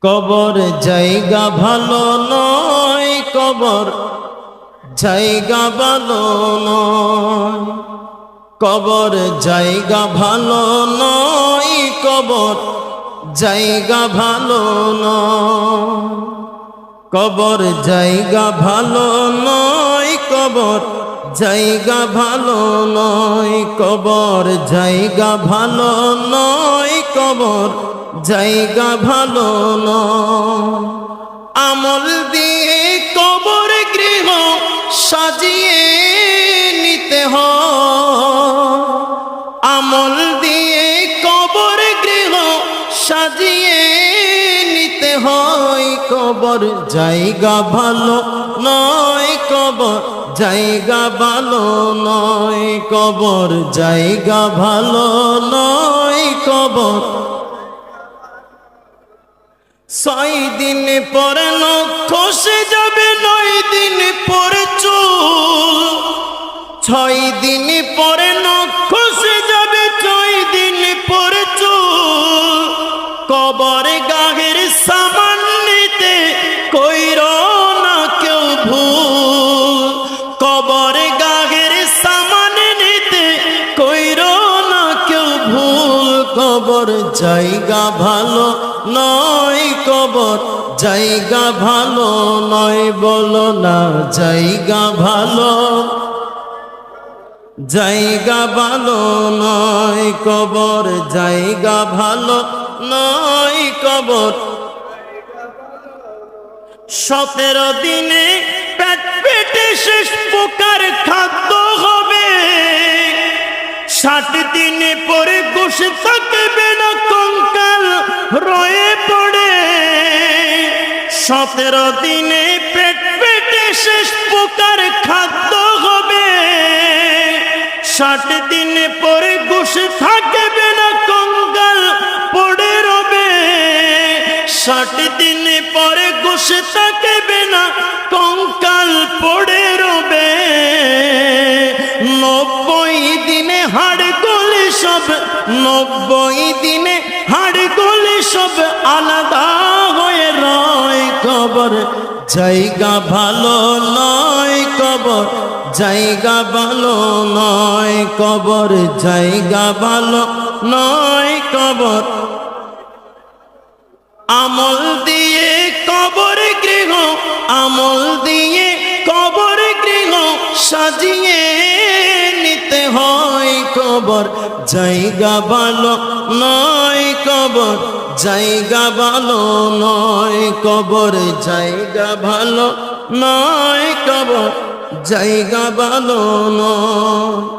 কবর জায়গা ভালো নয়, কবর জায়গা ভালো নয়, কবর জায়গা ভালো নয়, কবর জায়গা ভালো নয়, কবর জায়গা ভালো নয়, কবর জায়গা ভালো নয়, কবর জায়গা ভালো নয়, কবর জায়গা ভালো নয়। আমল দিয়ে কবর গৃহ সাজিয়ে নিতে হয়, আমল দিয়ে কবর গৃহ সাজিয়ে নিতে হয়। কবর জায়গা ভালো নয়, কবর জায়গা ভালো নয়, কবর জায়গা ভালো নয়, কবর। 6 দিন পরে নখ খসে যাবে, 9 দিন পরে চুল, 6 দিন পরে নখ খসে যাবে, 6 দিন পরে চুল। কবরে গাহের সামান নিতে কইরো না কেউ ভুল, কবরে গাহের সামান নিতে কইরো না কেউ ভুল। কবর জায়গা ভালো নয়, কবর জায়গা ভালো নয়, বলো না জায়গা ভালো, জায়গা ভালো নয়, কবর জায়গা ভালো নয়, কবর। 17 দিনে পেট পেটে শেষ প্রকার খাদ্য হবে, 60 দিনে পরে গোশ থাকবে না, কঙ্কাল রয়ে পড়ে। 17 দিনে পেট পেটে শেষ প্রকার খাদ্য হবে, 60 দিনে পরে গোশ থাকবে না, কঙ্কাল পড়ে রবে। 60 দিনে পরে গোশ থাকবে না, কঙ্কাল পড়ে রবে। 90 দিনে হাড় গলে সব, 90 দিনে হাড় গলে সব আলাদা হয়ে রয়। কবর জায়গা ভালো নয়, কবর জায়গা ভালো নয়, কবর জায়গা ভালো নয়, কবর। আমল দিয়ে কবর গৃহ, আমল দিয়ে কবর গৃহ সাজিয়ে নিতে হয়। কবর জায়গা ভালো নয়, কবর জায়গা ভালো নয়, কবর জায়গা ভালো নয়, কবর জায়গা ভালো নয়।